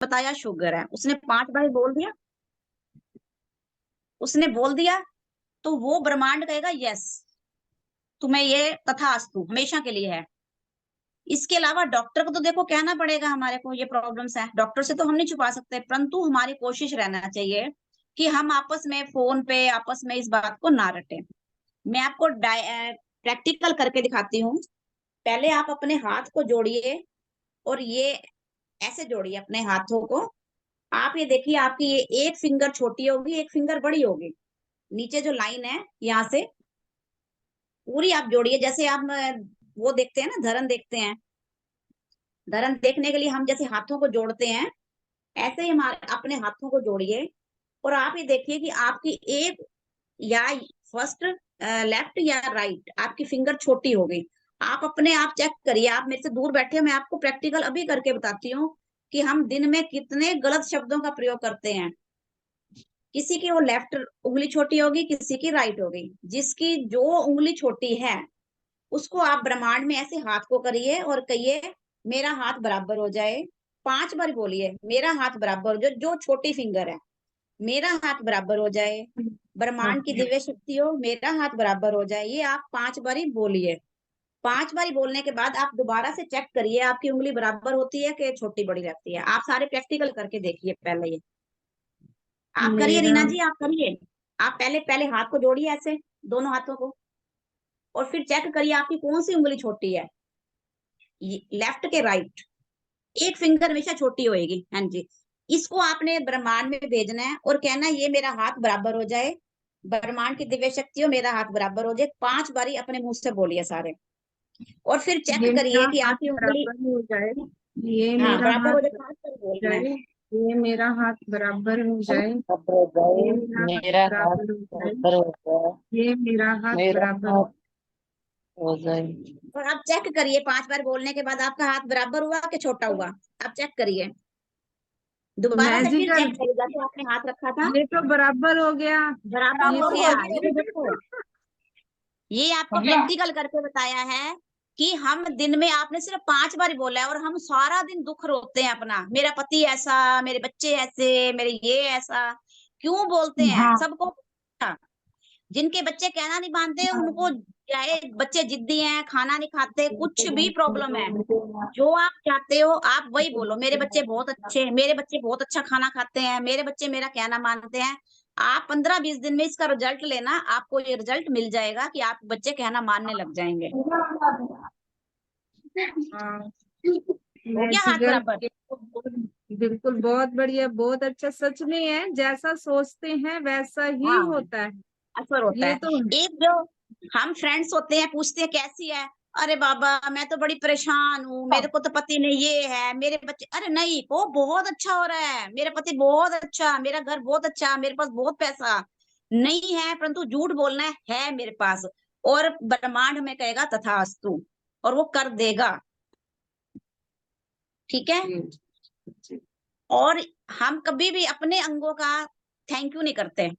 बताया शुगर है, उसने 5 बार बोल दिया, उसने बोल दिया, तो वो ब्रह्मांड कहेगा यस, तुम्हें ये तथास्तु हमेशा के लिए है। इसके अलावा डॉक्टर को तो देखो कहना पड़ेगा हमारे को ये प्रॉब्लम्स है, डॉक्टर से तो हम नहीं छुपा सकते, परंतु हमारी कोशिश रहना चाहिए कि हम आपस में फ़ोन पे आपस में इस बात को ना रटें। मैं आपको प्रैक्टिकल करके दिखाती हूँ। पहले आप अपने हाथ को जोड़िए और ये ऐसे जोड़िए अपने हाथों को। आप ये देखिए आपकी ये एक फिंगर छोटी होगी, एक फिंगर बड़ी होगी। नीचे जो लाइन है यहाँ से पूरी आप जोड़िए, जैसे आप वो देखते हैं ना, धरन देखते हैं। धरन देखने के लिए हम जैसे हाथों को जोड़ते हैं, ऐसे ही हमारे अपने हाथों को जोड़िए और आप ये देखिए कि आपकी एक या फर्स्ट लेफ्ट या राइट आपकी फिंगर छोटी हो गई। आप अपने आप चेक करिए, आप मेरे से दूर बैठे हैं, मैं आपको प्रैक्टिकल अभी करके बताती हूँ कि हम दिन में कितने गलत शब्दों का प्रयोग करते हैं। किसी की वो लेफ्ट उंगली छोटी होगी, किसी की राइट होगी। जिसकी जो उंगली छोटी है, उसको आप ब्रह्मांड में ऐसे हाथ को करिए और कहिए मेरा हाथ बराबर हो जाए। 5 बार बोलिए मेरा हाथ बराबर हो जाए, जो छोटी फिंगर है, मेरा हाथ बराबर हो जाए। ब्रह्मांड की दिव्य शक्ति हो, मेरा हाथ बराबर हो जाए। ये आप 5 बारी बोलिए। 5 बारी बोलने के बाद आप दोबारा से चेक करिए आपकी उंगली बराबर होती है कि छोटी बड़ी रहती है। आप सारे प्रैक्टिकल करके देखिए पहले ये। आप करिए मेरा रीना जी, आप करिए। आप पहले पहले हाथ को जोड़िए ऐसे, दोनों हाथों को, और फिर चेक करिए आपकी कौन सी उंगली छोटी है, लेफ्ट के राइट। एक फिंगर हमेशा छोटी होएगी। हाँ जी। इसको आपने ब्रह्मांड में भेजना है और कहना है ये मेरा हाथ बराबर हो जाए। ब्रह्मांड की दिव्य शक्ति हो, मेरा हाथ बराबर हो जाए। 5 बारी अपने मुंह से बोलिए सारे, और फिर चेक ये मेरा करिए कि हाथ आपकी उंगली, बराबर हो जाए, ये हाँ, मेरा बराबर हाथ हो जाए, बराबर 5 बार हो बोलना है। जाए, ये मेरा हाथ बराबर हो जाए, बराबर हो ये जाए, मेरा हाथ मेरा हाथ बराबर हो जाए, बराबर हो जाए, ये मेरा हाथ मेरा बराबर हो। हाथ हो जाए। और आप चेक करिए 5 बार बोलने के बाद आपका हाथ बराबर हुआ कि छोटा हुआ। आप चेक करिए, दोबारा से फिर मैजिकल, चेक करिए जैसे आपने हाथ रखा था। ये तो बराबर हो गया। बराबर ये हो तो गया, ये देखो, ये आपको प्रैक्टिकल करके बताया है कि हम दिन में, आपने सिर्फ 5 बार ही बोला है और हम सारा दिन दुख रोते हैं अपना, मेरा पति ऐसा, मेरे बच्चे ऐसे, मेरे ये ऐसा। क्यों बोलते हैं हाँ सबको? जिनके बच्चे कहना नहीं मानते उनको, चाहे बच्चे जिद्दी हैं, खाना नहीं खाते, कुछ भी प्रॉब्लम है, जो आप चाहते हो आप वही बोलो। मेरे बच्चे बहुत अच्छे, मेरे बच्चे बहुत अच्छा खाना खाते हैं, मेरे बच्चे मेरा कहना मानते हैं। आप 15-20 दिन में इसका रिजल्ट लेना, आपको ये रिजल्ट मिल जाएगा कि आप बच्चे कहना मानने लग जाएंगे। हाँ, हो गया हाथ मैजिकल, बराबर? बिल्कुल बहुत बढ़िया, बहुत अच्छा। सच में है, जैसा सोचते हैं वैसा ही हाँ, होता है। असर होता ये है। तो एक जो हम फ्रेंड्स होते हैं, पूछते हैं कैसी है, अरे बाबा मैं तो बड़ी परेशान हूँ, मेरे को तो पति ने ये है, मेरे बच्चे, अरे नहीं वो बहुत अच्छा हो रहा है, मेरा पति बहुत अच्छा, मेरा घर बहुत अच्छा, मेरे पास बहुत पैसा नहीं है, परंतु झूठ बोलना है मेरे पास। और ब्रह्मांड में कहेगा तथास्तु, और वो कर देगा। ठीक है। जी, जी। और हम कभी भी अपने अंगों का थैंक यू नहीं करते।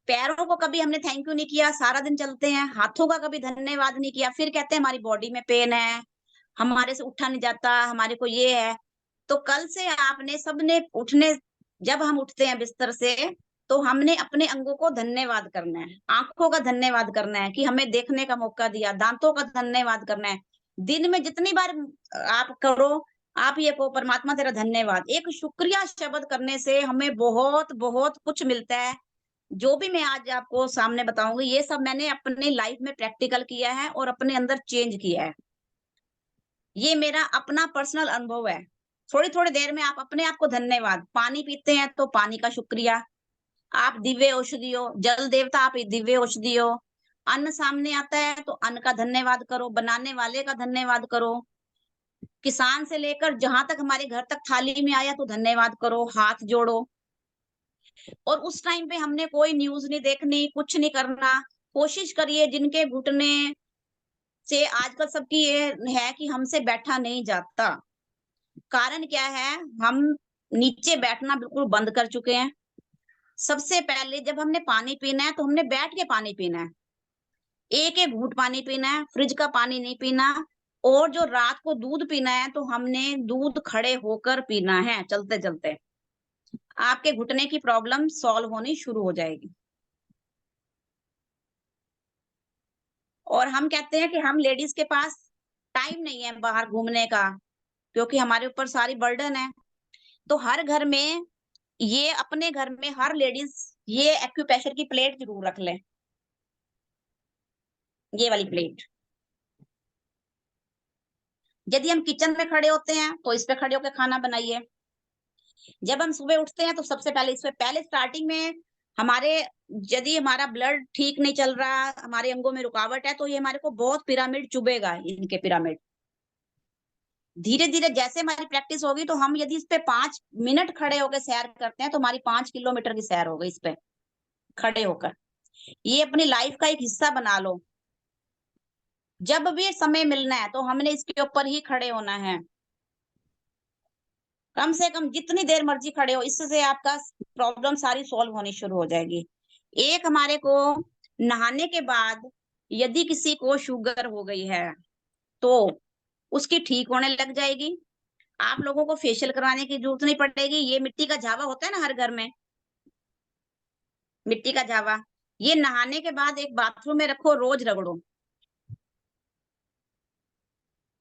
पैरों को कभी हमने थैंक यू नहीं किया, सारा दिन चलते हैं। हाथों का कभी धन्यवाद नहीं किया, फिर कहते हैं हमारी बॉडी में पेन है, हमारे से उठा नहीं जाता, हमारे को ये है। तो कल से आपने सबने उठने, जब हम उठते हैं बिस्तर से, तो हमने अपने अंगों को धन्यवाद करना है। आंखों का धन्यवाद करना है कि हमें देखने का मौका दिया, दांतों का धन्यवाद करना है। दिन में जितनी बार आप करो, आप ये कहो परमात्मा तेरा धन्यवाद। एक शुक्रिया शब्द करने से हमें बहुत बहुत कुछ मिलता है। जो भी मैं आज आपको सामने बताऊंगी, ये सब मैंने अपनी लाइफ में प्रैक्टिकल किया है और अपने अंदर चेंज किया है। ये मेरा अपना पर्सनल अनुभव है। थोड़ी थोड़ी देर में आप अपने आप को धन्यवाद, पानी पीते हैं तो पानी का शुक्रिया, आप दिव्य औषधि हो, जल देवता आप दिव्य औषधि हो। अन्न सामने आता है तो अन्न का धन्यवाद करो, बनाने वाले का धन्यवाद करो। किसान से लेकर जहां तक हमारे घर तक थाली में आया तो धन्यवाद करो, हाथ जोड़ो। और उस टाइम पे हमने कोई न्यूज नहीं देखनी, कुछ नहीं करना। कोशिश करिए, जिनके घुटने से आजकल सबकी ये है कि हमसे बैठा नहीं जाता। कारण क्या है? हम नीचे बैठना बिल्कुल बंद कर चुके हैं। सबसे पहले जब हमने पानी पीना है तो हमने बैठ के पानी पीना है। एक एक घूंट पानी पीना है, फ्रिज का पानी नहीं पीना। और जो रात को दूध पीना है तो हमने दूध खड़े होकर पीना है, चलते चलते। आपके घुटने की प्रॉब्लम सॉल्व होनी शुरू हो जाएगी। और हम कहते हैं कि हम लेडीज के पास टाइम नहीं है बाहर घूमने का, क्योंकि हमारे ऊपर सारी बर्डन है। तो हर घर में, ये अपने घर में हर लेडीज ये एक्यूप्रेशर की प्लेट जरूर रख लें, ये वाली प्लेट। यदि हम किचन में खड़े होते हैं तो इस पे खड़े होकर खाना बनाइए। जब हम सुबह उठते हैं तो सबसे पहले इस पे, पहले स्टार्टिंग में हमारे, यदि हमारा ब्लड ठीक नहीं चल रहा, हमारे अंगों में रुकावट है, तो ये हमारे को बहुत पिरामिड चुभेगा, इनके पिरामिड। धीरे धीरे जैसे हमारी प्रैक्टिस होगी तो हम यदि इस पे 5 मिनट खड़े होकर सैर करते हैं तो हमारी 5 किलोमीटर की सैर हो गई इस पे खड़े होकर। ये अपनी लाइफ का एक हिस्सा बना लो। जब भी समय मिलना है तो हमने इसके ऊपर ही खड़े होना है। कम से कम जितनी देर मर्जी खड़े हो, इससे आपका प्रॉब्लम सारी सॉल्व होनी शुरू हो जाएगी। एक हमारे को नहाने के बाद यदि किसी को शुगर हो गई है तो उसकी ठीक होने लग जाएगी। आप लोगों को फेशियल करवाने की जरूरत नहीं पड़ेगी। ये मिट्टी का झावा होता है ना हर घर में, मिट्टी का झावा, ये नहाने के बाद एक बाथरूम में रखो, रोज रगड़ो।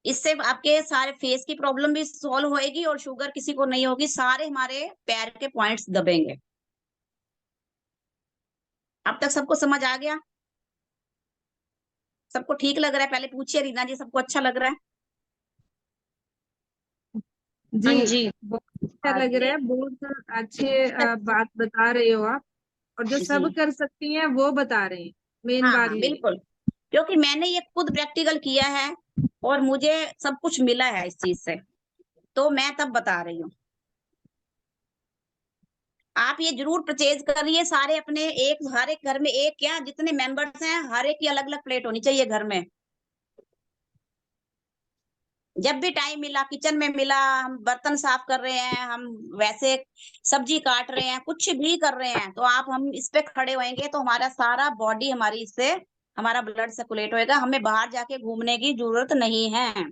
इससे आपके सारे फेस की प्रॉब्लम भी सॉल्व होएगी और शुगर किसी को नहीं होगी। सारे हमारे पैर के पॉइंट्स दबेंगे। अब तक सबको समझ आ गया? सबको ठीक लग रहा है? पहले पूछिए रीना जी, सबको अच्छा लग रहा है? जी, हाँ जी। बहुत अच्छा हाँ लग रहा जी। है, बहुत अच्छे बात बता रहे हो आप। और जो जी, सब कर सकती हैं वो बता रहे हैं, मेन हाँ बात हाँ ये है। बिल्कुल, क्योंकि मैंने ये खुद प्रैक्टिकल किया है और मुझे सब कुछ मिला है इस चीज से, तो मैं तब बता रही हूँ। आप ये जरूर परचेज करिए सारे अपने, एक हर एक घर में, एक क्या जितने मेंबर्स हैं हर एक की अलग अलग प्लेट होनी चाहिए घर में। जब भी टाइम मिला, किचन में मिला, हम बर्तन साफ कर रहे हैं, हम वैसे सब्जी काट रहे हैं, कुछ भी कर रहे हैं, तो आप हम इस पे खड़े होएंगे तो हमारा सारा बॉडी, हमारी इससे हमारा ब्लड सर्कुलेट होएगा। हमें बाहर जाके घूमने की जरूरत नहीं है।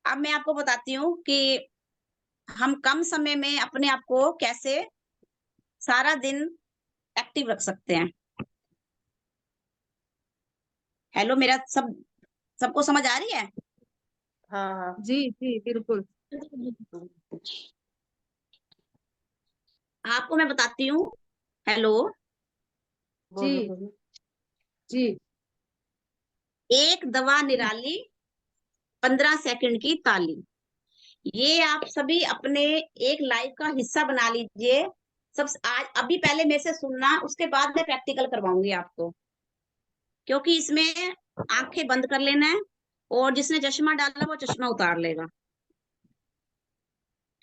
अब मैं आपको बताती हूँ कि हम कम समय में अपने आप को कैसे सारा दिन एक्टिव रख सकते हैं। हेलो, मेरा सबको समझ आ रही है? हाँ हाँ। जी जी बिल्कुल। आपको मैं बताती हूँ। हेलो, जी बोलो बोलो। जी एक दवा निराली, 15 सेकंड की ताली। ये आप सभी अपने एक लाइफ का हिस्सा बना लीजिए। सब आज अभी पहले मेरे से सुनना, उसके बाद मैं प्रैक्टिकल करवाऊंगी आपको, क्योंकि इसमें आंखें बंद कर लेना है और जिसने चश्मा डाला वो चश्मा उतार लेगा।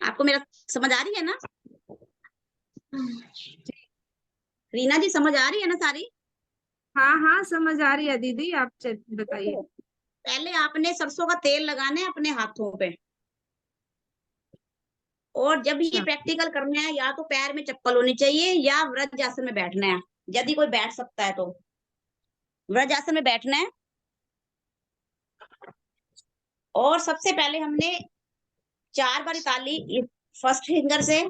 आपको मेरा समझ आ रही है ना? रीना जी, समझ आ रही है ना सारी? हाँ हाँ समझ आ रही है दीदी, आप बताइए। देखो, पहले आपने सरसों का तेल लगाना है अपने हाथों पे। और जब ये अच्छा प्रैक्टिकल करना है, या तो पैर में चप्पल होनी चाहिए या वज्रासन में बैठना है, यदि कोई बैठ सकता है तो वज्रासन में बैठना है। और सबसे पहले हमने 4 बारी ताली फर्स्ट फिंगर से,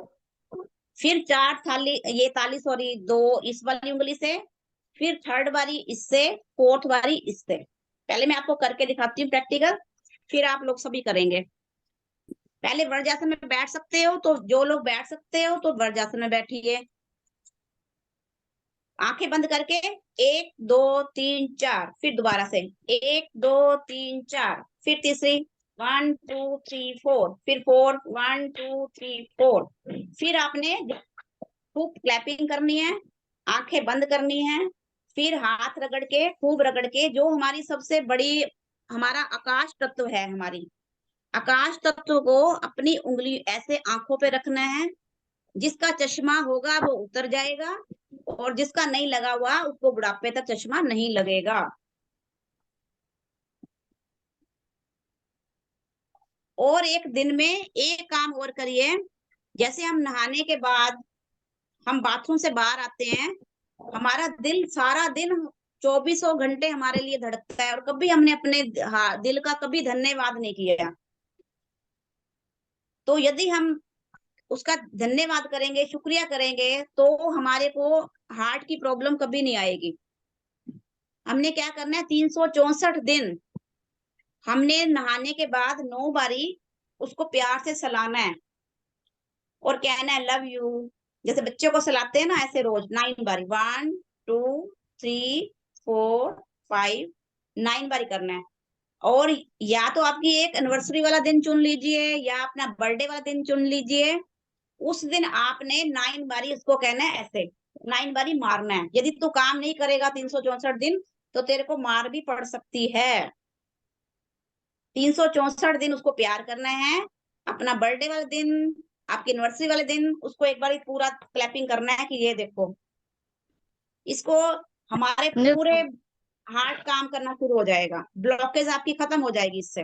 फिर 4 थाली ये ताली, सॉरी, 2 इस वाली उंगली से, फिर थर्ड बारी इससे, फोर्थ बारी इससे। पहले मैं आपको करके दिखाती हूँ प्रैक्टिकल, फिर आप लोग सभी करेंगे। पहले वज्रासन में बैठ सकते हो तो, जो लोग बैठ सकते हो तो वज्रासन में बैठिए, आंखें बंद करके। 1 2 3 4, फिर दोबारा से 1 2 3 4, फिर तीसरी 1 2 3 4, फिर 4 1 2 3 4। फिर आपने खूब क्लैपिंग करनी है, आंखें बंद करनी है, फिर हाथ रगड़ के, खूब रगड़ के, जो हमारी सबसे बड़ी, हमारा आकाश तत्व है, हमारी आकाश तत्व को अपनी उंगली ऐसे आंखों पे रखना है। जिसका चश्मा होगा वो उतर जाएगा और जिसका नहीं लगा हुआ उसको बुढ़ापे तक चश्मा नहीं लगेगा। और एक दिन में एक काम और करिए। जैसे हम नहाने के बाद हम बाथरूम से बाहर आते हैं हमारा दिल सारा दिन 24 घंटे हमारे लिए धड़कता है और कभी हमने अपने दिल का कभी धन्यवाद नहीं किया। तो यदि हम उसका धन्यवाद करेंगे, शुक्रिया करेंगे, तो हमारे को हार्ट की प्रॉब्लम कभी नहीं आएगी। हमने क्या करना है, 364 दिन हमने नहाने के बाद 9 बारी उसको प्यार से सलाना है और कहना है लव यू। जैसे बच्चों को सलाते हैं ना, ऐसे रोज 9 बारी, 1 2 3 4 5 9 बारी करना है। और या तो आपकी एक एनिवर्सरी वाला दिन चुन लीजिए या अपना बर्थडे वाला दिन चुन लीजिए। उस दिन आपने 9 बारी उसको कहना है, ऐसे 9 बारी मारना है। यदि तू काम नहीं करेगा 364 दिन, तो तेरे को मार भी पड़ सकती है। 364 दिन उसको प्यार करना है। अपना बर्थडे वाले दिन, आपकी एनिवर्सरी वाले दिन उसको एक बार पूरा क्लैपिंग करना है कि ये देखो। इसको हमारे पूरे हार्ट काम करना शुरू हो जाएगा, ब्लॉकेज आपकी खत्म हो जाएगी इससे।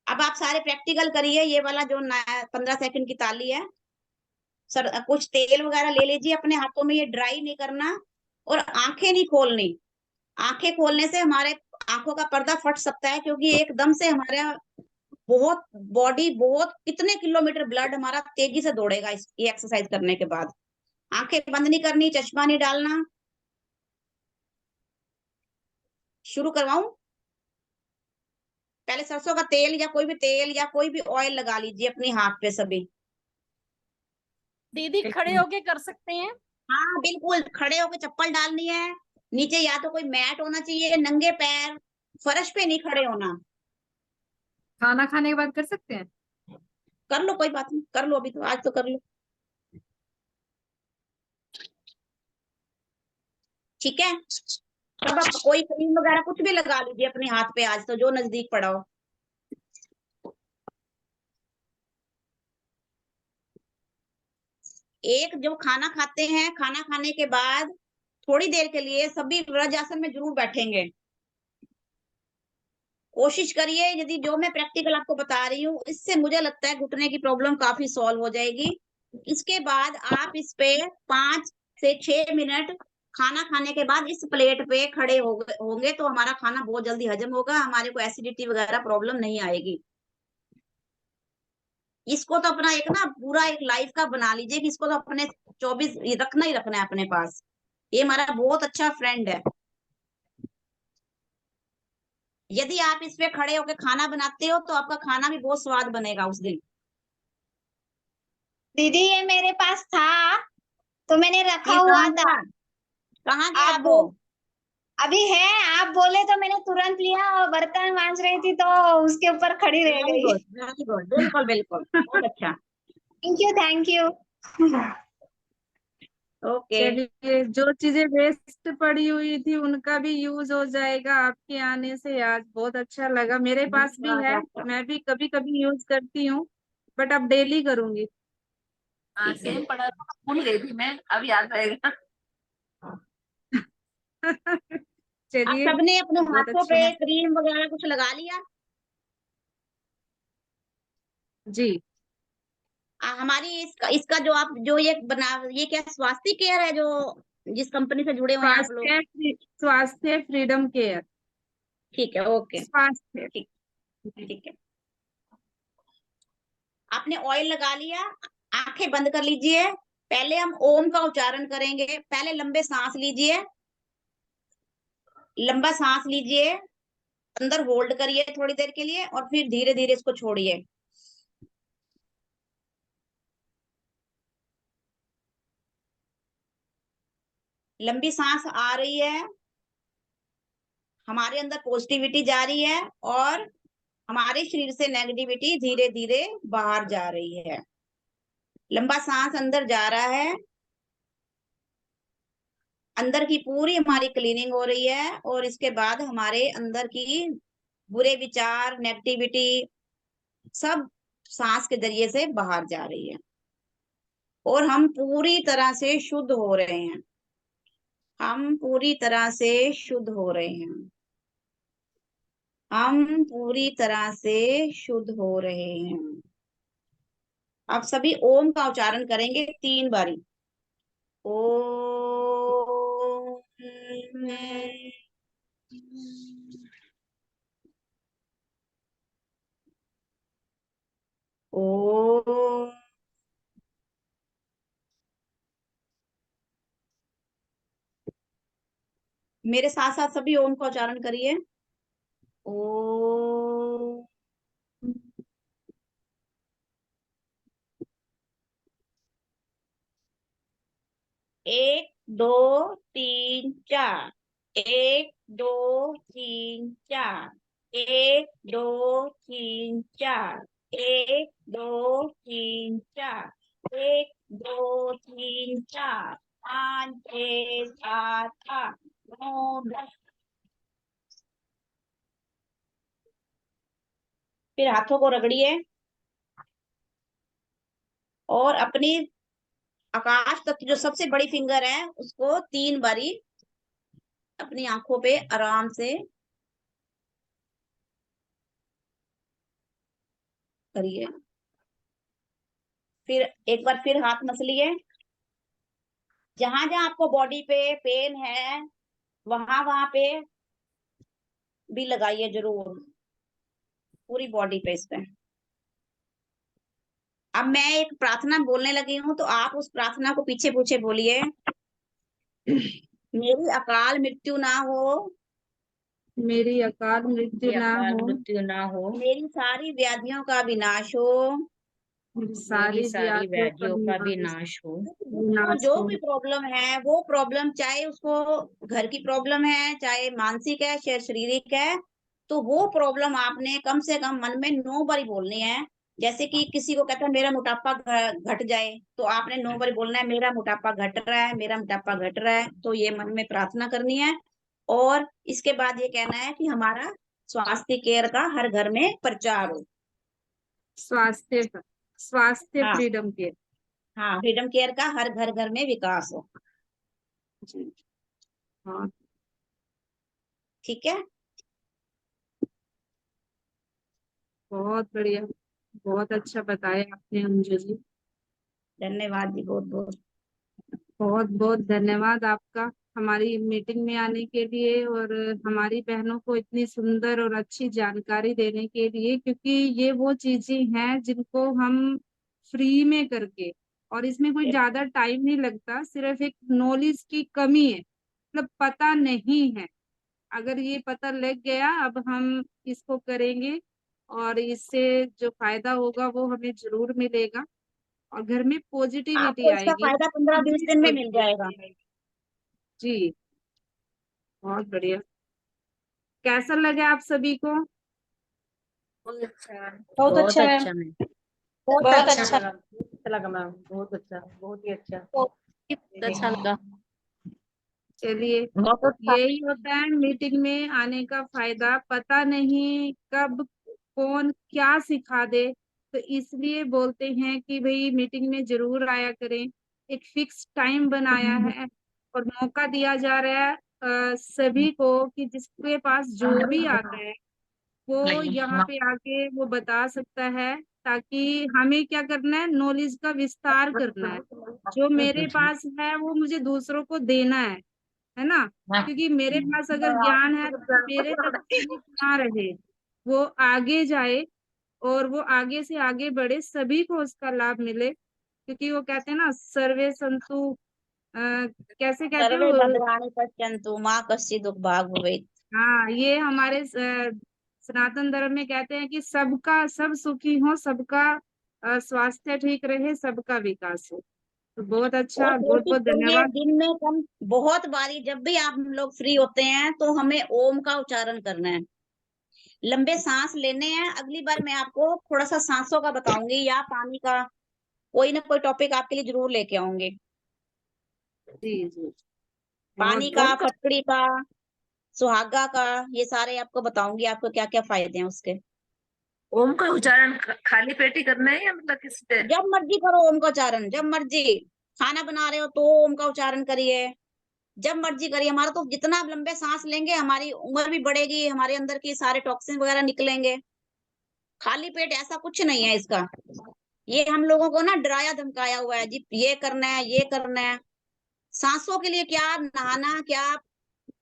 अब आप सारे प्रैक्टिकल करिए। ये वाला जो 15 सेकंड की ताली है, सर कुछ तेल वगैरह ले लीजिए अपने हाथों में, ये ड्राई नहीं करना और आंखें नहीं खोलनी। आंखें खोलने से हमारे आंखों का पर्दा फट सकता है, क्योंकि एकदम से हमारा बहुत बॉडी, बहुत कितने किलोमीटर ब्लड हमारा तेजी से दौड़ेगा ये एक्सरसाइज करने के बाद। आंखें बंद नहीं करनी, चश्मा नहीं डालना। शुरू करवाऊं? पहले सरसों का तेल या कोई भी ऑयल लगा लीजिए अपनी हाथ पे सभी। दीदी खड़े होके कर सकते हैं? हाँ बिल्कुल, खड़े होके चप्पल डालनी है। नीचे या तो कोई मैट होना चाहिए, नंगे पैर, फर्श पे नहीं खड़े होना। खाना खाने के बाद कर सकते हैं? कर लो, कोई बात नहीं, कर लो, अभी तो आज तो कर लो। ठीक है, तब आप कोई क्रीम वगैरह कुछ भी लगा लीजिए अपने हाथ पे, आज तो जो नजदीक पड़ा हो। एक जो खाना खाते हैं, खाना खाने के बाद थोड़ी देर के लिए सभी वज्रासन में जरूर बैठेंगे। कोशिश करिए, यदि जो मैं प्रैक्टिकल आपको बता रही हूँ, इससे मुझे लगता है घुटने की प्रॉब्लम काफी सॉल्व हो जाएगी। इसके बाद आप इस पे 5 से 6 मिनट खाना खाने के बाद इस प्लेट पे खड़े होंगे तो हमारा खाना बहुत जल्दी हजम होगा, हमारे को एसिडिटी वगैरह प्रॉब्लम नहीं आएगी। इसको तो अपना एक ना पूरा एक लाइफ का बना लीजिए कि इसको तो अपने 24 रखना ही रखना है अपने पास। ये हमारा बहुत अच्छा फ्रेंड है। यदि आप इस पे खड़े होकर खाना बनाते हो तो आपका खाना भी बहुत स्वाद बनेगा उस दिन। दीदी ये मेरे पास था तो मैंने रखा फिर हुआ कहाँ था। गया? कहाँ गया आप वो? अभी है, आप बोले तो मैंने तुरंत लिया और बर्तन मांज रही थी तो उसके ऊपर खड़ी रह वेरी गई। गुड, वेरी गुड, बिल्कुल बिल्कुल, बहुत अच्छा। Thank you, thank you. Okay. चलिए, जो चीजें वेस्ट पड़ी हुई थी उनका भी यूज हो जाएगा आपके आने से। आज बहुत अच्छा लगा, मेरे पास भी है, मैं भी कभी कभी यूज करती हूँ, बट अब डेली करूंगी। हाँ सेम पड़ा था, भूल गई थी मैं, अब याद रहेगा। आप चलिए, सबने अपने बहुत हाथों अच्छे पे हैं। क्रीम वगैरह कुछ लगा लिया? जी। हमारी इसका इसका जो आप जो ये बना, ये क्या स्वास्थ्य केयर है जो जिस कंपनी से जुड़े हुए हैं आप लोग? स्वास्थ्य फ्रीडम केयर। ठीक है, ओके। स्वास्थ्य। ठीक, ठीक है। आपने ऑयल लगा लिया, आंखें बंद कर लीजिए। पहले हम ओम का उच्चारण करेंगे। पहले लंबे सांस लीजिए, लंबा सांस लीजिए, अंदर होल्ड करिए थोड़ी देर के लिए और फिर धीरे धीरे इसको छोड़िए। लंबी सांस आ रही है, हमारे अंदर पॉजिटिविटी जा रही है और हमारे शरीर से नेगेटिविटी धीरे धीरे बाहर जा रही है। लंबा सांस अंदर जा रहा है, अंदर की पूरी हमारी क्लीनिंग हो रही है और इसके बाद हमारे अंदर की बुरे विचार, नेगेटिविटी सब सांस के जरिए से बाहर जा रही है और हम पूरी तरह से शुद्ध हो रहे हैं। हम पूरी तरह से शुद्ध हो रहे हैं। हम पूरी तरह से शुद्ध हो रहे हैं। अब सभी ओम का उच्चारण करेंगे 3 बारी। ओम ओम। मेरे साथ साथ सभी ओम का उच्चारण करिए। ओम। एक दो तीन चार। एक दो तीन चार। एक दो तीन चार। एक दो तीन चार। एक दो तीन चार। 5 6 7 8 9 10। फिर हाथों को रगड़िए और अपनी आकाश तत्व जो सबसे बड़ी फिंगर है उसको 3 बारी अपनी आंखों पे आराम से करिए। फिर एक बार फिर हाथ मसलिए। जहां जहां आपको बॉडी पे पेन है वहां वहां पे भी लगाइए जरूर, पूरी बॉडी पे इस पे। अब मैं एक प्रार्थना बोलने लगी हूँ तो आप उस प्रार्थना को पीछे पीछे बोलिए। मेरी अकाल मृत्यु ना हो। मेरी अकाल मृत्यु मेरी ना अकाल हो। मृत्यु ना हो। मेरी सारी व्याधियों का विनाश हो। मेरी मेरी सारी सारी व्याधियों का व्याधियों का भी विनाश नाश हो। तो विनाश जो हो। भी प्रॉब्लम है वो प्रॉब्लम चाहे उसको घर की प्रॉब्लम है चाहे मानसिक है चाहे शारीरिक है, तो वो प्रॉब्लम आपने कम से कम मन में 9 बारी बोलनी है। जैसे कि किसी को कहता है मेरा मोटापा घट जाए तो आपने 9 बारी बोलना है, मेरा मोटापा घट रहा है, मेरा मोटापा घट रहा है। तो ये मन में प्रार्थना करनी है। और इसके बाद ये कहना है कि हमारा स्वास्थ्य केयर का हर घर में प्रचार हो। स्वास्थ्य स्वास्थ्य हाँ फ्रीडम के। हाँ, फ्रीडम केयर का हर घर घर में विकास हो। जी हाँ। ठीक है। बहुत बढ़िया। बहुत अच्छा बताया आपने अंजू जी। धन्यवाद जी, बहुत बहुत। बहुत बहुत धन्यवाद आपका हमारी मीटिंग में आने के लिए और हमारी बहनों को इतनी सुंदर और अच्छी जानकारी देने के लिए, क्योंकि ये वो चीजें हैं जिनको हम फ्री में करके, और इसमें कोई ज्यादा टाइम नहीं लगता, सिर्फ एक नॉलेज की कमी है, मतलब पता नहीं है। अगर ये पता लग गया अब हम इसको करेंगे और इससे जो फायदा होगा वो हमें जरूर मिलेगा और घर में पॉजिटिविटी आपको इसका आएगी। फायदा 15-20 दिन में मिल जाएगा। जी बहुत बढ़िया। कैसा लगा आप सभी को? बहुत अच्छा। बहुत बहुत अच्छा है। अच्छा मैम। बहुत बहुत अच्छा। अच्छा लगा, बहुत अच्छा लगा मैम, बहुत अच्छा, बहुत ही अच्छा, बहुत अच्छा लगा। चलिए, बहुत अच्छा। यही होता है मीटिंग में आने का फायदा, पता नहीं कब कौन क्या सिखा दे, तो इसलिए बोलते हैं कि भाई मीटिंग में जरूर आया करें। एक फिक्स टाइम बनाया है और मौका दिया जा रहा है सभी को कि जिसके पास जो भी आता है वो यहाँ पे आके वो बता सकता है, ताकि हमें क्या करना है, नॉलेज का विस्तार करना है। जो मेरे पास है वो मुझे दूसरों को देना है ना। क्योंकि मेरे पास अगर ज्ञान है तो मेरे तक सीमित ना रहे, वो आगे जाए और वो आगे से आगे बढ़े, सभी को उसका लाभ मिले। क्योंकि वो कहते हैं ना, सर्वे संतु कैसे कहते हैं सर्वे वो। भद्राणि पश्यन्तु माँ कश्चित् दुःख भाग् भवेत्। हाँ, ये हमारे सनातन धर्म में कहते हैं कि सबका सब सुखी हो, सबका स्वास्थ्य ठीक रहे, सबका विकास हो। तो बहुत और अच्छा, बहुत कोशिश बहुत करिए धन्यवाद। दिन में कम बहुत बारी जब भी आप लोग फ्री होते हैं तो हमें ओम का उच्चारण करना है। लंबे सांस लेने हैं। अगली बार मैं आपको थोड़ा सा सांसों का बताऊंगी या पानी का, कोई ना कोई टॉपिक आपके लिए जरूर लेके आऊंगी। जी जी। पानी बहुत का, बहुत फटकड़ी का, सुहागा का, ये सारे आपको बताऊंगी आपको क्या क्या फायदे हैं उसके। ओम का उच्चारण खाली पेट ही करना है या मतलब किस पे? जब मर्जी करो ओम का उच्चारण, जब मर्जी। खाना बना रहे हो तो ओम का उच्चारण करिए, जब मर्जी करिए। हमारा तो जितना आप लंबे सांस लेंगे हमारी उम्र भी बढ़ेगी, हमारे अंदर की सारे टॉक्सिन वगैरह निकलेंगे। खाली पेट ऐसा कुछ नहीं है इसका। ये हम लोगों को ना डराया धमकाया हुआ है जी, ये करना है ये करना है। सांसों के लिए क्या नहाना, क्या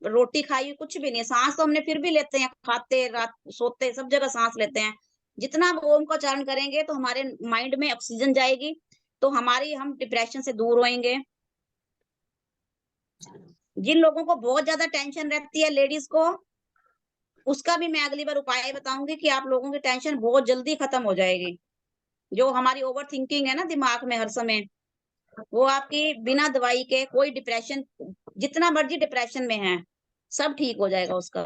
रोटी खाई, कुछ भी नहीं है। सांस तो हमने फिर भी लेते हैं, खाते, रात सोते, सब जगह सांस लेते हैं। जितना हम ओम का उच्चारण करेंगे तो हमारे माइंड में ऑक्सीजन जाएगी, तो हम डिप्रेशन से दूर होएंगे। जिन लोगों को बहुत ज्यादा टेंशन रहती है लेडीज को, उसका भी मैं अगली बार उपाय बताऊंगी कि आप लोगों की टेंशन बहुत जल्दी खत्म हो जाएगी। जो हमारी ओवर थिंकिंग है ना दिमाग में हर समय, वो आपकी बिना दवाई के कोई डिप्रेशन, जितना मर्जी डिप्रेशन में है, सब ठीक हो जाएगा उसका।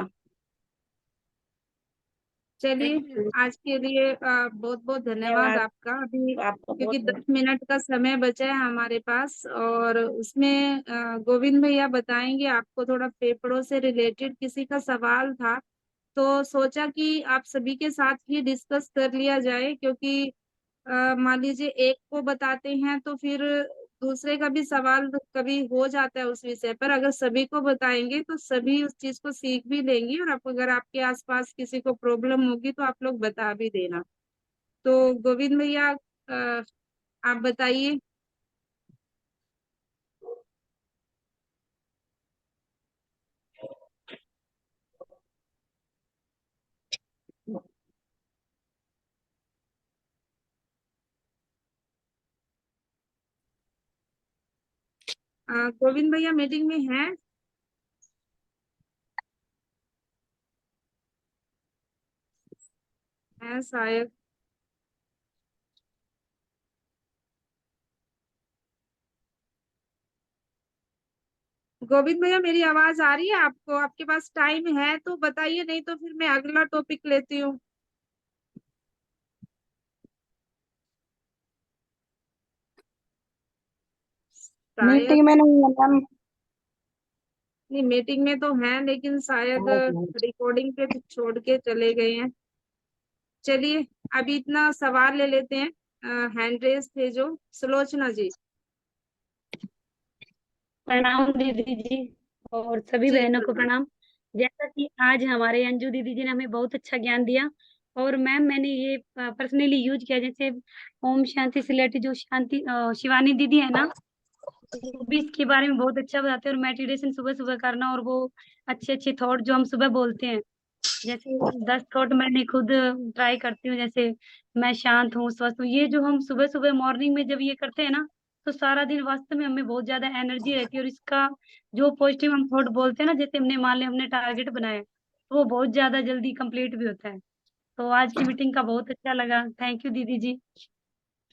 चलिए, आज के लिए बहुत बहुत धन्यवाद धन्यवाद आपका। अभी आपका क्योंकि बहुत बहुत। 10 मिनट का समय बचा है हमारे पास, और उसमें गोविंद भैया बताएंगे आपको। थोड़ा पेपरों से रिलेटेड किसी का सवाल था, तो सोचा कि आप सभी के साथ ही डिस्कस कर लिया जाए, क्योंकि मान लीजिए एक को बताते हैं तो फिर दूसरे का भी सवाल कभी हो जाता है उस विषय पर। अगर सभी को बताएंगे तो सभी उस चीज को सीख भी लेंगे, और आप अगर आपके आसपास किसी को प्रॉब्लम होगी तो आप लोग बता भी देना। तो गोविंद भैया, आप बताइए। गोविंद भैया मीटिंग में हैं? हैं शायद। गोविंद भैया, मेरी आवाज आ रही है आपको? आपके पास टाइम है तो बताइए, नहीं तो फिर मैं अगला टॉपिक लेती हूँ। शायद मीटिंग में नहीं है मैम। नहीं, मीटिंग में तो है लेकिन शायद रिकॉर्डिंग पे कुछ छोड़ के चले गए हैं। चलिए, अभी इतना सवाल ले लेते हैं। हैंड रेस थे जो सुलोचना जी। प्रणाम दीदी जी, और सभी जी बहनों को प्रणाम। प्रणाम। जैसा कि आज हमारे अंजू दीदी जी ने हमें बहुत अच्छा ज्ञान दिया, और मैम मैंने ये पर्सनली यूज किया। जैसे ओम शांति से रिलेटेड जो शिवानी दीदी है ना, वो भी इसके बारे में बहुत अच्छा बताते हैं। और मेडिटेशन सुबह सुबह करना, और वो अच्छे अच्छे थॉट जो हम सुबह बोलते हैं, जैसे 10 थॉट मैंने खुद ट्राई करती हूँ। जैसे मैं शांत हूँ, स्वस्थ हूँ, ये जो हम सुबह सुबह मॉर्निंग में जब ये करते हैं ना, तो सारा दिन वास्तव में हमें बहुत ज्यादा एनर्जी रहती है। और इसका जो पॉजिटिव हम थॉट बोलते हैं ना, जैसे हमने मान लिया हमने टारगेट बनाया, तो वो बहुत ज्यादा जल्दी कंप्लीट भी होता है। तो आज की मीटिंग का बहुत अच्छा लगा। थैंक यू दीदी जी।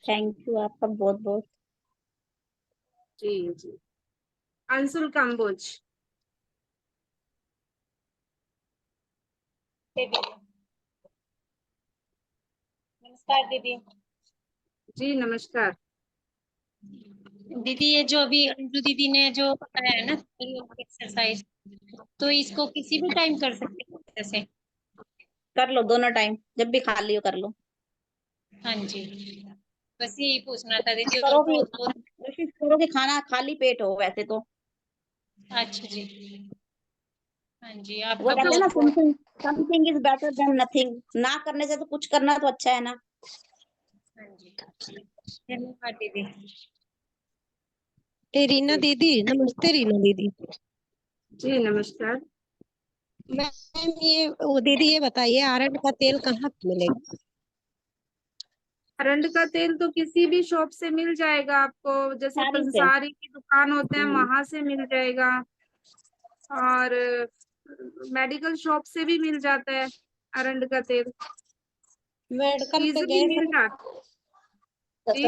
थैंक यू आपका बहुत बहुत। जी जी। अंशुल कंबोज। नमस्कार दीदी। जी नमस्कार। दीदी, ये जो अभी अंजू दीदी ने जो बताया है ना एक्सरसाइज, तो इसको किसी भी टाइम कर सकते हैं जैसे? कर लो दोनों टाइम, जब भी खाली हो कर लो। हाँ जी, बस यही पूछना था दीदी। और करो कि बहुत बहुत कोशिश करो कि खाना खाली पेट हो वैसे तो। अच्छा जी। हाँ जी, वो आपका कहते हैं बहुत ना, बहुत something is better than nothing. ना करने से तो कुछ करना तो अच्छा है ना। हाँ जी, धन्यवाद दीदी। रीना दीदी, नमस्ते रीना दीदी। जी नमस्कार। मैम वो दीदी ये बताइए, आरंड का तेल कहाँ पे मिलेगा? अरंड का तेल तो किसी भी शॉप से मिल जाएगा आपको। जैसे सारी से। पंसारी की दुकान होते हैं वहां से मिल जाएगा, और मेडिकल शॉप से भी मिल जाता है अरंड का तेल, मेडिकल पे इजीली गए थे मिल ना, जाता। जी।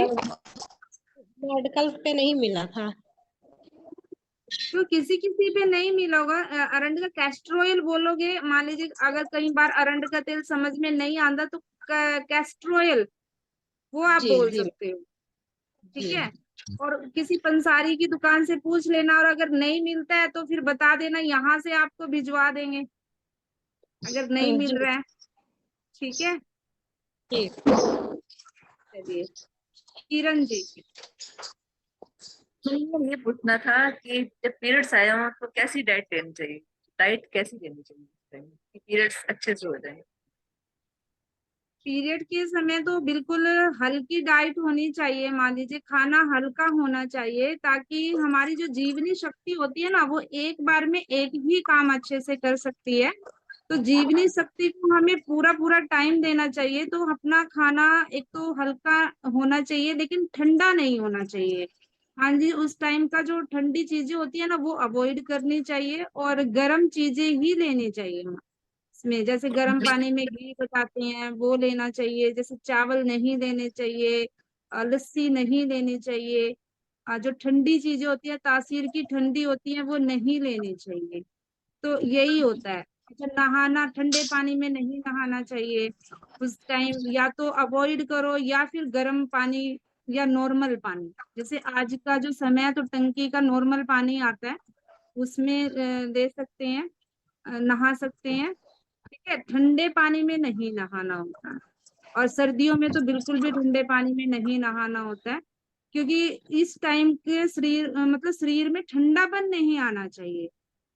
मेडिकल पे नहीं मिला था। तो किसी किसी पे नहीं मिला होगा। अरंड का कैस्टर ऑयल बोलोगे, मान लीजिए अगर कई बार अरंड का तेल समझ में नहीं आता तो कैस्टर ऑयल, वो आप जी बोल जी सकते हो। ठीक जी। है। और किसी पंसारी की दुकान से पूछ लेना, और अगर नहीं मिलता है तो फिर बता देना, यहाँ से आपको भिजवा देंगे अगर नहीं मिल जी रहा है। ठीक है। जी। चलिए, किरण जी। मुझे ये पूछना था कि जब पीरियड्स आए हों तो कैसी डाइट लेनी चाहिए? डाइट कैसी लेनी चाहिए कि पीरियड्स अच्छे से हो जाए? पीरियड के समय तो बिल्कुल हल्की डाइट होनी चाहिए, मान लीजिए खाना हल्का होना चाहिए, ताकि हमारी जो जीवनी शक्ति होती है ना, वो एक बार में एक ही काम अच्छे से कर सकती है। तो जीवनी शक्ति को हमें पूरा पूरा टाइम देना चाहिए। तो अपना खाना एक तो हल्का होना चाहिए, लेकिन ठंडा नहीं होना चाहिए। हाँ जी, उस टाइम का जो ठंडी चीजें होती है ना, वो अवॉइड करनी चाहिए, और गर्म चीजें ही लेनी चाहिए इसमें। जैसे गर्म पानी में घी बताते हैं, वो लेना चाहिए। जैसे चावल नहीं लेने चाहिए, लस्सी नहीं लेनी चाहिए। जो ठंडी चीजें होती है, तासीर की ठंडी होती है, वो नहीं लेनी चाहिए। तो यही होता है। अच्छा, नहाना, ठंडे पानी में नहीं नहाना चाहिए उस टाइम। या तो अवॉइड करो, या फिर गर्म पानी या नॉर्मल पानी। जैसे आज का जो समय है, तो टंकी का नॉर्मल पानी आता है, उसमें ले सकते हैं, नहा सकते हैं। ठीक है, ठंडे पानी में नहीं नहाना होता है। और सर्दियों में तो बिल्कुल भी ठंडे पानी में नहीं नहाना होता है, क्योंकि इस टाइम के शरीर मतलब शरीर में ठंडापन नहीं आना चाहिए।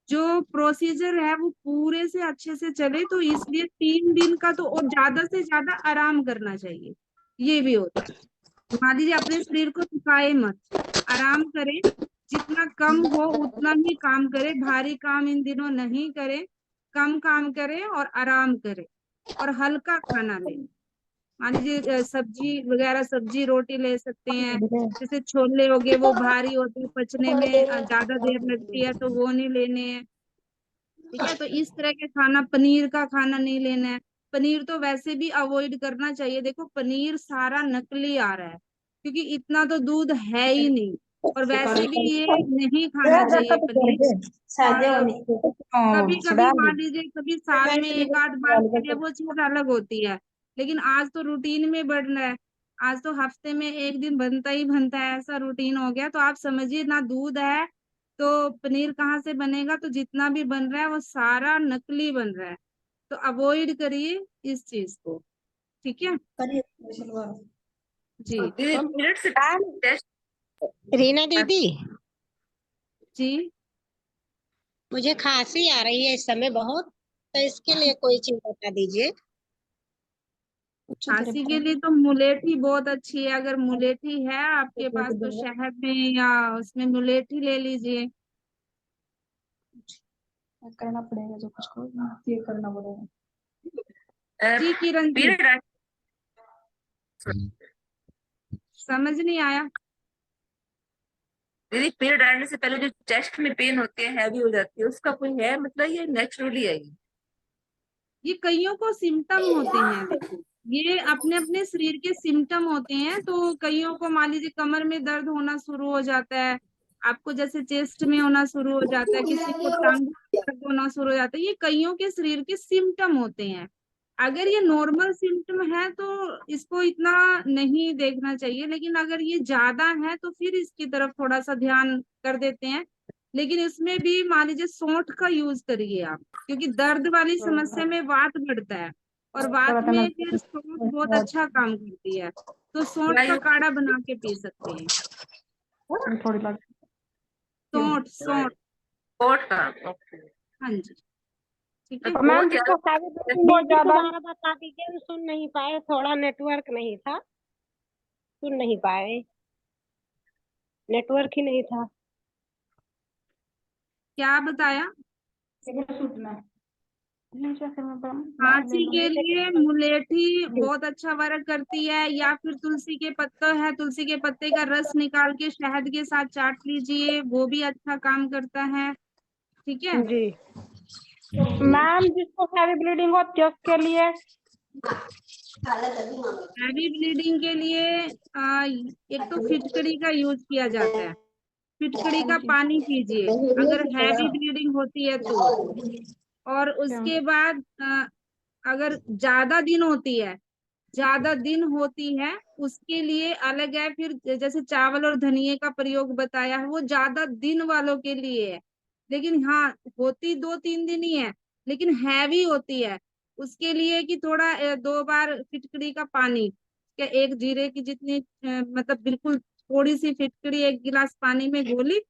जो प्रोसीजर है वो पूरे से अच्छे से चले, तो इसलिए 3 दिन का तो और ज्यादा से ज्यादा आराम करना चाहिए। ये भी होता है। मान लीजिए अपने शरीर को थकाए मत, आराम करें। जितना कम हो उतना ही काम करें, भारी काम इन दिनों नहीं करें। कम काम करें और आराम करें, और हल्का खाना लें। मान लीजिए सब्जी वगैरह, सब्जी रोटी ले सकते हैं। जैसे छोले हो गए, वो भारी होते हैं, पचने में ज्यादा देर लगती है, तो वो नहीं लेने हैं। ठीक है, तो इस तरह के खाना, पनीर का खाना नहीं लेना है। पनीर तो वैसे भी अवॉइड करना चाहिए। देखो, पनीर सारा नकली आ रहा है, क्योंकि इतना तो दूध है ही नहीं। और वैसे भी ये नहीं खाना चाहिए पनीर। और कभी कभी मान लीजिए, कभी साल में एक आध बार खाए, वो चीज अलग होती है। लेकिन आज तो रूटीन में बढ़ रहा है। आज तो हफ्ते में एक दिन बनता ही बनता है, ऐसा रूटीन हो गया। तो आप समझिए, ना दूध है तो पनीर कहाँ से बनेगा। तो जितना भी बन रहा है वो सारा नकली बन रहा है। तो अवॉइड करिए इस चीज को। ठीक है जी। दीदी पीरियड से टेस्ट रीना दीदी, जी, मुझे खांसी आ रही है इस समय बहुत, तो इसके लिए कोई चीज बता दीजिए। खांसी के लिए तो मुलेठी बहुत अच्छी है। अगर मुलेठी है आपके पास तो शहद में या उसमें मुलेठी ले लीजिए। करना पड़ेगा, जो कुछ को ये करना पड़ेगा। जी किरण जी, पीरियड समझ नहीं आया। दीदी पीरियड आने से पहले जो चेस्ट में पेन होती है, हैवी हो जाती है, उसका कोई है मतलब, ये नेचुरली है ये कईयों को सिम्टम होते हैं। देखो, ये अपने अपने शरीर के सिम्टम होते हैं। तो कईयों को मान लीजिए कमर में दर्द होना शुरू हो जाता है, आपको जैसे चेस्ट में होना शुरू हो जाता है, किसी को टांग में दर्द होना शुरू हो जाता है। ये कईयों के शरीर के सिम्टम होते हैं। अगर ये नॉर्मल सिम्टम है तो इसको इतना नहीं देखना चाहिए, लेकिन अगर ये ज्यादा है तो फिर इसकी तरफ थोड़ा सा ध्यान कर देते हैं। लेकिन इसमें भी मान लीजिए सौंठ का यूज करिए आप, क्योंकि दर्द वाली समस्या में वात बढ़ता है, और वात में फिर सौंठ बहुत अच्छा काम करती है। तो सौंठ का काढ़ा बना के पी सकते हैं। थोड़ी बात सौंठ, सौंठ, कोट का। हाँ जी, ठीक है। मैम जिसको बहुत ज्यादा, दोबारा बता दीजिए, सुन नहीं पाए, थोड़ा नेटवर्क नहीं था, सुन नहीं पाए, नेटवर्क ही नहीं था। क्या बताया? खांसी के लिए मुलेठी बहुत अच्छा वर्क करती है, या फिर तुलसी के पत्ता है, तुलसी के पत्ते का रस निकाल के शहद के साथ चाट लीजिए, वो भी अच्छा काम करता है। ठीक है जी। मैम, जिसको हैवी ब्लीडिंग हो तो उसके लिए हैवी ब्लीडिंग के लिए एक तो फिटकरी का यूज किया जाता है। फिटकरी का पानी पीजिए अगर हैवी ब्लीडिंग होती है तो। और उसके बाद अगर ज्यादा दिन होती है उसके लिए अलग है। फिर जैसे चावल और धनिये का प्रयोग बताया है, वो ज्यादा दिन वालों के लिए है। लेकिन हाँ, होती 2-3 दिन ही है, लेकिन हैवी होती है। उसके लिए कि थोड़ा 2 बार फिटकरी का पानी, क्या एक जीरे की जितनी मतलब बिल्कुल थोड़ी सी फिटकरी 1 गिलास पानी में घोली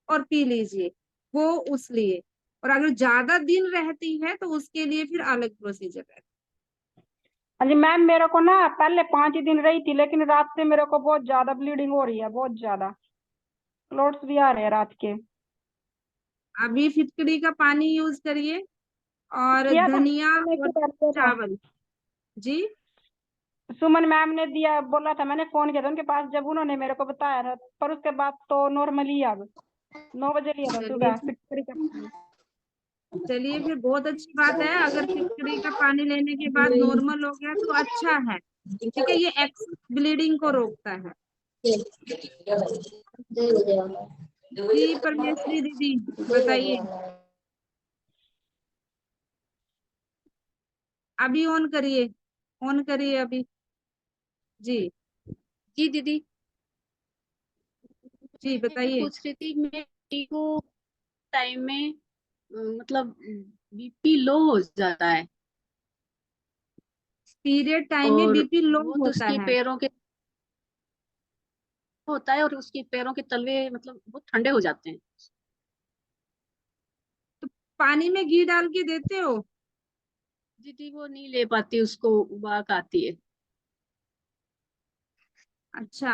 और पी लीजिए, वो उस लिए। और अगर ज्यादा दिन रहती है तो उसके लिए फिर अलग प्रोसीजर है। हाँ जी मैम, मेरे को ना पहले 5 ही दिन रही थी, लेकिन रात से मेरे को बहुत ज्यादा ब्लीडिंग हो रही है, बहुत ज्यादा क्लोट्स भी आ रहे हैं रात के। अभी फिटकरी का पानी यूज करिए और किया था धनिया मैंने, और किया था। चावल। जी सुमन मैम ने दिया, बोला था, मैंने फोन किया था उनके पास जब उन्होंने मेरे को बताया था, पर उसके बाद तो नॉर्मली अब 9 बजे लिया था चलिए सुबह फिटकरी का पानी। चलिए फिर बहुत अच्छी बात है। अगर फिटकरी का पानी लेने के बाद नॉर्मल हो गया तो अच्छा है। ठीक है, ये एक्सेस ब्लीडिंग को रोकता है। जी परमेश्वरी दीदी बताइए। अभी ऑन करिए अभी। जी जी दीदी, जी मैं ये बताइए। पूछ रही थी, मैं बेटी को टाइम में मतलब बीपी लो हो जाता है पीरियड टाइम में और बीपी लो बहुत होता उसके है। पैरों के होता है और उसके पैरों के तलवे मतलब बहुत ठंडे हो जाते हैं। तो पानी में घी डाल के देते हो? दीदी वो नहीं ले पाती, उसको उबाक आती है। अच्छा,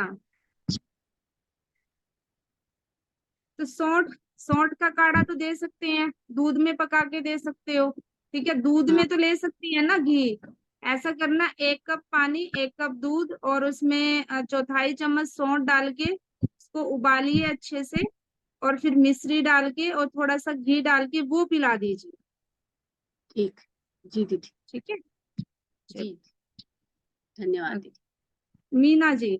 तो सौंठ सौंठ का काढ़ा तो दे सकते हैं, दूध में पका के दे सकते हो। ठीक है, दूध हाँ में तो ले सकती है ना घी। ऐसा करना, 1 कप पानी 1 कप दूध और उसमें चौथाई चम्मच सौंठ डाल के उसको उबालिए अच्छे से, और फिर मिश्री डाल के और थोड़ा सा घी डाल के वो पिला दीजिए। ठीक। जी दीदी। ठीक है, जी चलिए। धन्यवाद दीदी। मीना जी।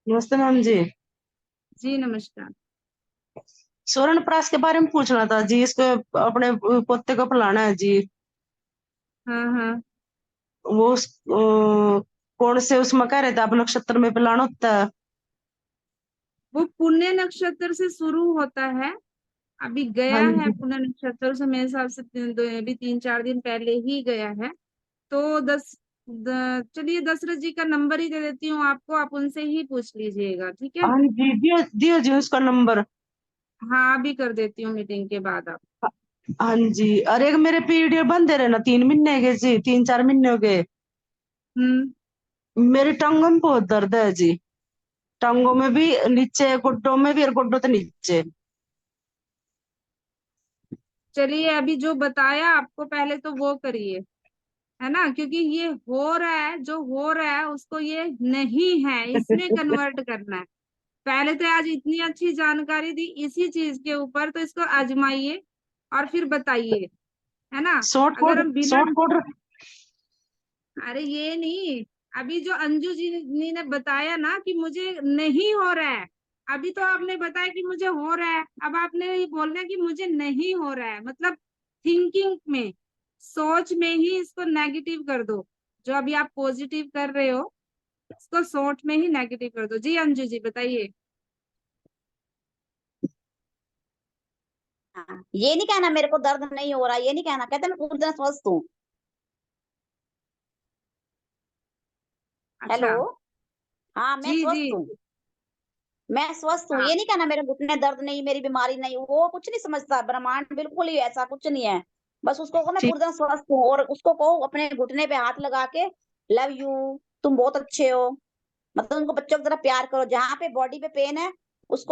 नमस्ते मैम जी। जी नमस्कार। स्वर्ण प्राश के बारे में पूछना था जी, इसको अपने पोते को पिलाना है जी। हाँ हाँ, वो कौन से उसमें कह रहे थे आप, नक्षत्र में पिलाना होता है? वो पुण्य नक्षत्र से शुरू होता है। अभी हाँ गया है जी। पुण्य नक्षत्र से, मेरे हिसाब से अभी 3-4 दिन पहले ही गया है। तो चलिए दशरथ जी का नंबर ही दे देती हूँ आपको, आप उनसे ही पूछ लीजिएगा। ठीक है, हाँ जी, दियो दियो जी उसका नंबर। हाँ अभी कर देती हूँ मीटिंग के बाद आप। हाँ जी, अरे एक मेरे पीरियड बंद रहे ना 3 महीने के जी, 3-4 महीने हो गए। हम्म, मेरी टांगों में बहुत दर्द है जी, टांगों में भी नीचे, घुटनों में भी और घुटनों से नीचे। चलिए अभी जो बताया आपको पहले तो वो करिए, है ना, क्योंकि ये हो रहा है, जो हो रहा है उसको ये नहीं है, इसमें कन्वर्ट करना है। पहले तो आज इतनी अच्छी जानकारी दी इसी चीज के ऊपर, तो इसको आजमाइए और फिर बताइए, है ना। शॉर्ट अगर कोड, हम बिना, शॉर्ट कोड। अरे ये नहीं, अभी जो अंजू जी ने बताया ना कि मुझे नहीं हो रहा है, अभी तो आपने बताया कि मुझे हो रहा है, अब आपने ये बोलना है कि मुझे नहीं हो रहा है, मतलब थिंकिंग में, सोच में ही इसको नेगेटिव कर दो। जो अभी आप पॉजिटिव कर रहे हो इसको सोच में ही नेगेटिव कर दो। जी अंजू जी बताइए। हाँ, ये नहीं कहना मेरे को दर्द नहीं हो रहा, ये नहीं कहना, कहते मैं पूरी तरह स्वस्थ हूँ। हेलो। अच्छा। हाँ मैं जी जी। स्वस्थ हूँ, मैं स्वस्थ हूँ, हाँ, ये नहीं कहना मेरे घुटने दर्द नहीं, मेरी बीमारी नहीं। वो कुछ नहीं समझता, ब्रह्मांड बिल्कुल ही ऐसा कुछ नहीं है। बस उसको कहो मैं ठीक। पूरी तरह स्वस्थ हूँ, और उसको कहो अपने घुटने पे हाथ लगा के, लव यू, तुम बहुत अच्छे हो। मतलब उनको बच्चों की तरह प्यार करो, जहाँ पे बॉडी पे पेन है उसको